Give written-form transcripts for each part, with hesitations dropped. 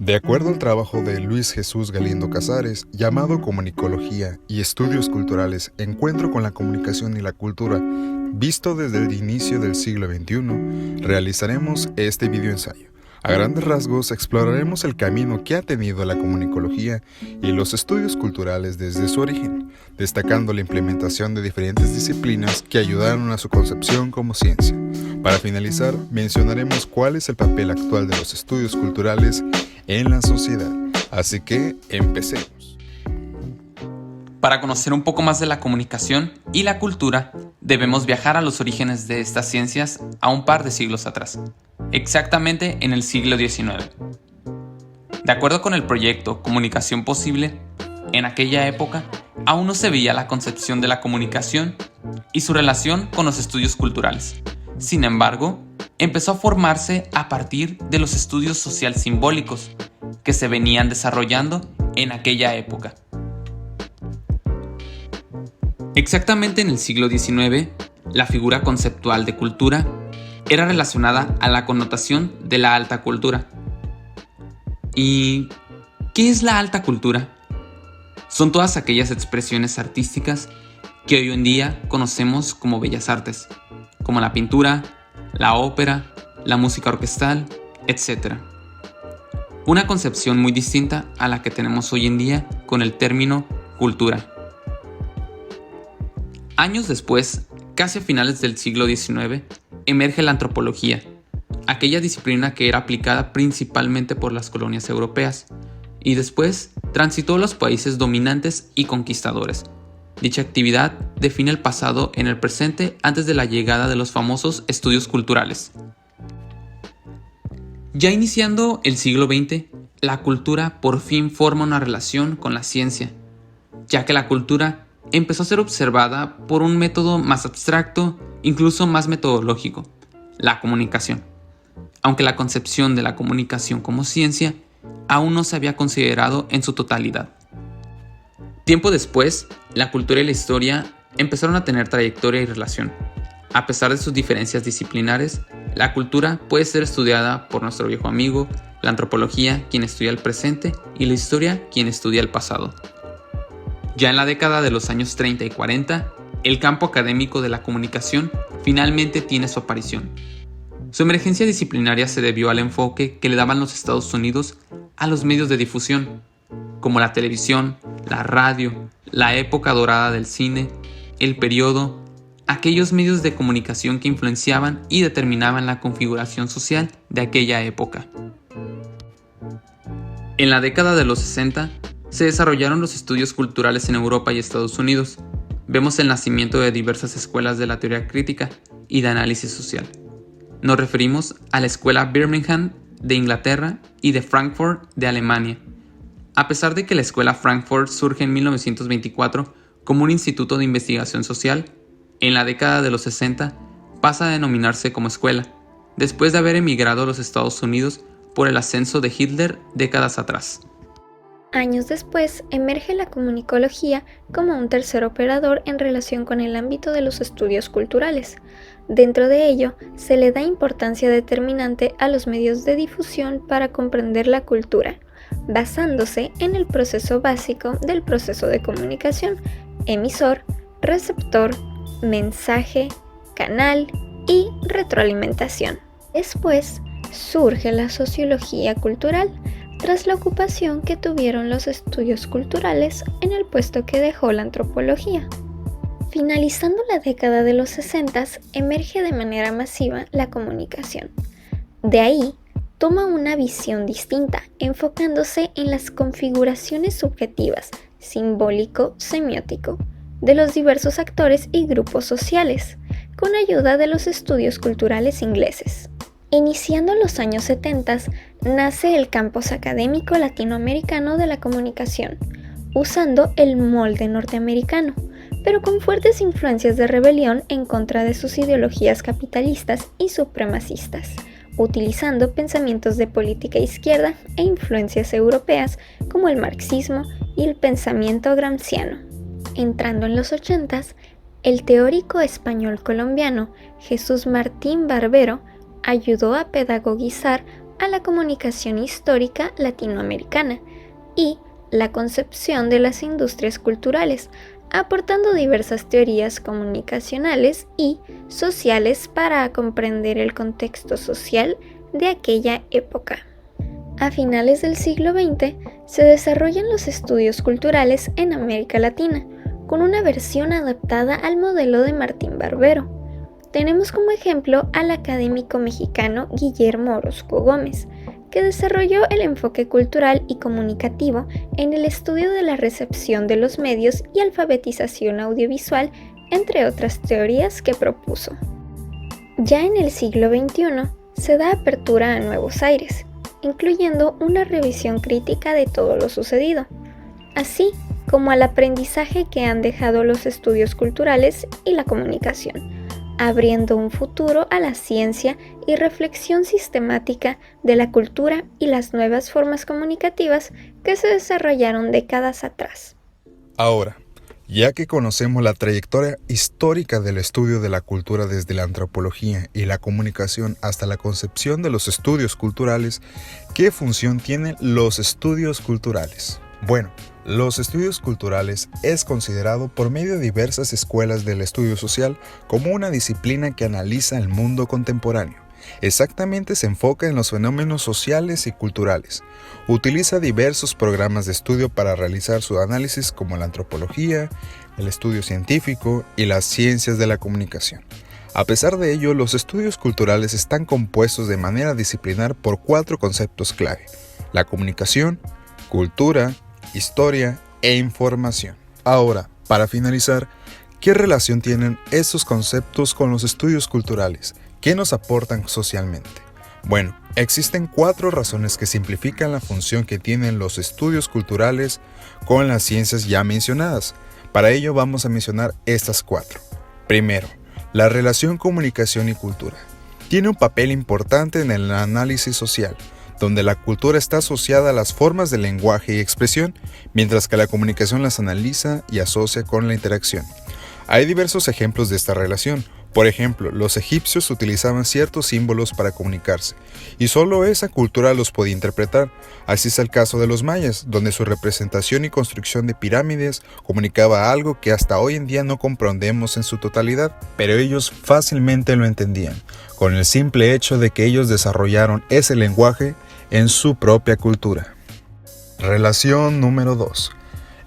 De acuerdo al trabajo de Luis Jesús Galindo Casares, llamado Comunicología y Estudios Culturales, Encuentro con la Comunicación y la Cultura, visto desde el inicio del siglo XXI, realizaremos este videoensayo. A grandes rasgos exploraremos el camino que ha tenido la comunicología y los estudios culturales desde su origen, destacando la implementación de diferentes disciplinas que ayudaron a su concepción como ciencia. Para finalizar, mencionaremos cuál es el papel actual de los estudios culturales en la sociedad. Así que empecemos. Para conocer un poco más de la comunicación y la cultura, debemos viajar a los orígenes de estas ciencias a un par de siglos atrás, exactamente en el siglo XIX. De acuerdo con el proyecto Comunicación Posible, en aquella época aún no se veía la concepción de la comunicación y su relación con los estudios culturales. Sin embargo, empezó a formarse a partir de los estudios social simbólicos que se venían desarrollando en aquella época. Exactamente en el siglo XIX, la figura conceptual de cultura era relacionada a la connotación de la alta cultura. ¿Y qué es la alta cultura? Son todas aquellas expresiones artísticas que hoy en día conocemos como bellas artes, como la pintura, la ópera, la música orquestal, etc. Una concepción muy distinta a la que tenemos hoy en día con el término cultura. Años después, casi a finales del siglo XIX, emerge la antropología, aquella disciplina que era aplicada principalmente por las colonias europeas, y después transitó a los países dominantes y conquistadores. Dicha actividad define el pasado en el presente antes de la llegada de los famosos estudios culturales. Ya iniciando el siglo XX, la cultura por fin forma una relación con la ciencia, ya que la cultura empezó a ser observada por un método más abstracto, incluso más metodológico, la comunicación. Aunque la concepción de la comunicación como ciencia aún no se había considerado en su totalidad. Tiempo después, la cultura y la historia empezaron a tener trayectoria y relación. A pesar de sus diferencias disciplinares, la cultura puede ser estudiada por nuestro viejo amigo, la antropología, quien estudia el presente, y la historia, quien estudia el pasado. Ya en la década de los años 30 y 40, el campo académico de la comunicación finalmente tiene su aparición. Su emergencia disciplinaria se debió al enfoque que le daban los Estados Unidos a los medios de difusión, como la televisión, la radio, la época dorada del cine, el periodo, aquellos medios de comunicación que influenciaban y determinaban la configuración social de aquella época. En la década de los 60, se desarrollaron los estudios culturales en Europa y Estados Unidos. Vemos el nacimiento de diversas escuelas de la teoría crítica y de análisis social. Nos referimos a la escuela Birmingham de Inglaterra y de Frankfurt de Alemania. A pesar de que la escuela Frankfurt surge en 1924 como un instituto de investigación social, en la década de los 60 pasa a denominarse como escuela, después de haber emigrado a los Estados Unidos por el ascenso de Hitler décadas atrás. Años después, emerge la comunicología como un tercer operador en relación con el ámbito de los estudios culturales. Dentro de ello, se le da importancia determinante a los medios de difusión para comprender la cultura, basándose en el proceso básico del proceso de comunicación: emisor, receptor, mensaje, canal y retroalimentación. Después, surge la sociología cultural, tras la ocupación que tuvieron los estudios culturales en el puesto que dejó la antropología. Finalizando la década de los 60, emerge de manera masiva la comunicación. De ahí, toma una visión distinta, enfocándose en las configuraciones subjetivas, simbólico-semiótico, de los diversos actores y grupos sociales, con ayuda de los estudios culturales ingleses. Iniciando los años 70, nace el campus académico latinoamericano de la comunicación, usando el molde norteamericano, pero con fuertes influencias de rebelión en contra de sus ideologías capitalistas y supremacistas, utilizando pensamientos de política izquierda e influencias europeas como el marxismo y el pensamiento gramsciano. Entrando en los 80, el teórico español colombiano Jesús Martín Barbero ayudó a pedagogizar a la comunicación histórica latinoamericana y la concepción de las industrias culturales, aportando diversas teorías comunicacionales y sociales para comprender el contexto social de aquella época. A finales del siglo XX se desarrollan los estudios culturales en América Latina, con una versión adaptada al modelo de Martín Barbero. Tenemos como ejemplo al académico mexicano Guillermo Orozco Gómez, que desarrolló el enfoque cultural y comunicativo en el estudio de la recepción de los medios y alfabetización audiovisual, entre otras teorías que propuso. Ya en el siglo XXI se da apertura a nuevos aires, incluyendo una revisión crítica de todo lo sucedido, así como al aprendizaje que han dejado los estudios culturales y la comunicación, abriendo un futuro a la ciencia y reflexión sistemática de la cultura y las nuevas formas comunicativas que se desarrollaron décadas atrás. Ahora, ya que conocemos la trayectoria histórica del estudio de la cultura desde la antropología y la comunicación hasta la concepción de los estudios culturales, ¿qué función tienen los estudios culturales? Bueno, los estudios culturales es considerado por medio de diversas escuelas del estudio social como una disciplina que analiza el mundo contemporáneo. Exactamente se enfoca en los fenómenos sociales y culturales. Utiliza diversos programas de estudio para realizar su análisis como la antropología, el estudio científico y las ciencias de la comunicación. A pesar de ello, los estudios culturales están compuestos de manera disciplinar por 4 conceptos clave: la comunicación, cultura, historia e información. Ahora, para finalizar, ¿qué relación tienen estos conceptos con los estudios culturales? ¿Qué nos aportan socialmente? Bueno, existen 4 razones que simplifican la función que tienen los estudios culturales con las ciencias ya mencionadas. Para ello vamos a mencionar estas 4. Primero, la relación comunicación y cultura. Tiene un papel importante en el análisis social, donde la cultura está asociada a las formas de lenguaje y expresión, mientras que la comunicación las analiza y asocia con la interacción. Hay diversos ejemplos de esta relación. Por ejemplo, los egipcios utilizaban ciertos símbolos para comunicarse, y solo esa cultura los podía interpretar. Así es el caso de los mayas, donde su representación y construcción de pirámides comunicaba algo que hasta hoy en día no comprendemos en su totalidad, pero ellos fácilmente lo entendían, con el simple hecho de que ellos desarrollaron ese lenguaje en su propia cultura. Relación número 2.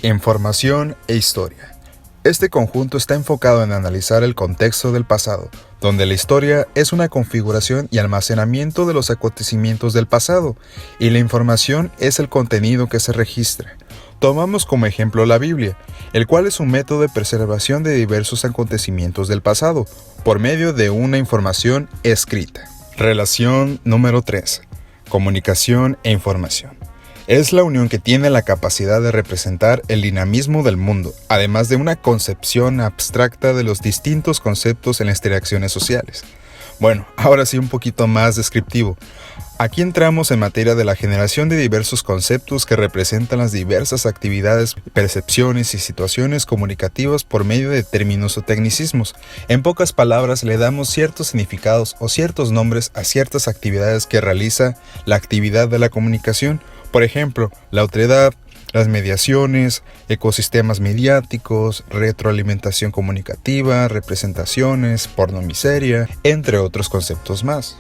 Información e historia. Este conjunto está enfocado en analizar el contexto del pasado, donde la historia es una configuración y almacenamiento de los acontecimientos del pasado, y la información es el contenido que se registra. Tomamos como ejemplo la Biblia, el cual es un método de preservación de diversos acontecimientos del pasado, por medio de una información escrita. Relación número 3. Comunicación e información. Es la unión que tiene la capacidad de representar el dinamismo del mundo, además de una concepción abstracta de los distintos conceptos en las interacciones sociales. Bueno, ahora sí un poquito más descriptivo. Aquí entramos en materia de la generación de diversos conceptos que representan las diversas actividades, percepciones y situaciones comunicativas por medio de términos o tecnicismos. En pocas palabras, le damos ciertos significados o ciertos nombres a ciertas actividades que realiza la actividad de la comunicación. Por ejemplo, la otredad, las mediaciones, ecosistemas mediáticos, retroalimentación comunicativa, representaciones, pornomiseria, entre otros conceptos más.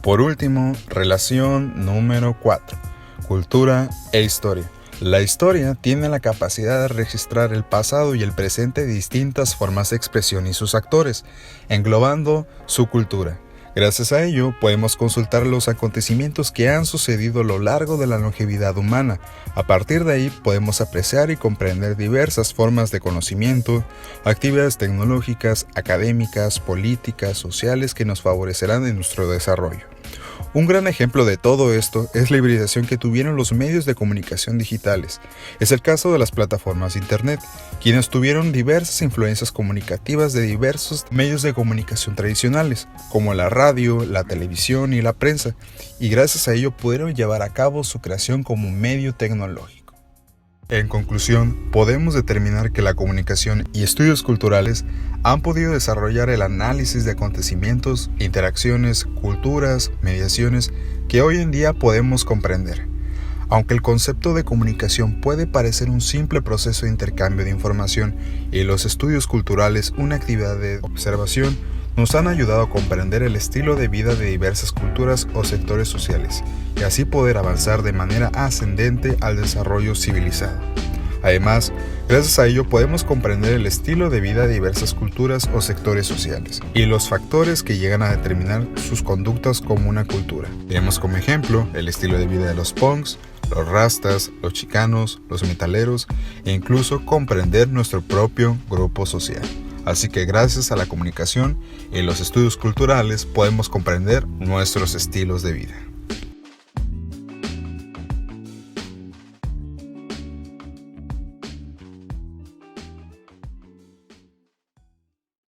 Por último, relación número 4. Cultura e historia. La historia tiene la capacidad de registrar el pasado y el presente de distintas formas de expresión y sus actores, englobando su cultura. Gracias a ello, podemos consultar los acontecimientos que han sucedido a lo largo de la longevidad humana. A partir de ahí, podemos apreciar y comprender diversas formas de conocimiento, actividades tecnológicas, académicas, políticas, sociales que nos favorecerán en nuestro desarrollo. Un gran ejemplo de todo esto es la hibridación que tuvieron los medios de comunicación digitales. Es el caso de las plataformas de Internet, quienes tuvieron diversas influencias comunicativas de diversos medios de comunicación tradicionales, como la radio, la televisión y la prensa, y gracias a ello pudieron llevar a cabo su creación como un medio tecnológico. En conclusión, podemos determinar que la comunicación y estudios culturales han podido desarrollar el análisis de acontecimientos, interacciones, culturas, mediaciones, que hoy en día podemos comprender. Aunque el concepto de comunicación puede parecer un simple proceso de intercambio de información y los estudios culturales una actividad de observación, nos han ayudado a comprender el estilo de vida de diversas culturas o sectores sociales y así poder avanzar de manera ascendente al desarrollo civilizado. Además, gracias a ello podemos comprender el estilo de vida de diversas culturas o sectores sociales y los factores que llegan a determinar sus conductas como una cultura. Tenemos como ejemplo el estilo de vida de los punks, los rastas, los chicanos, los metaleros e incluso comprender nuestro propio grupo social. Así que gracias a la comunicación y los estudios culturales podemos comprender nuestros estilos de vida.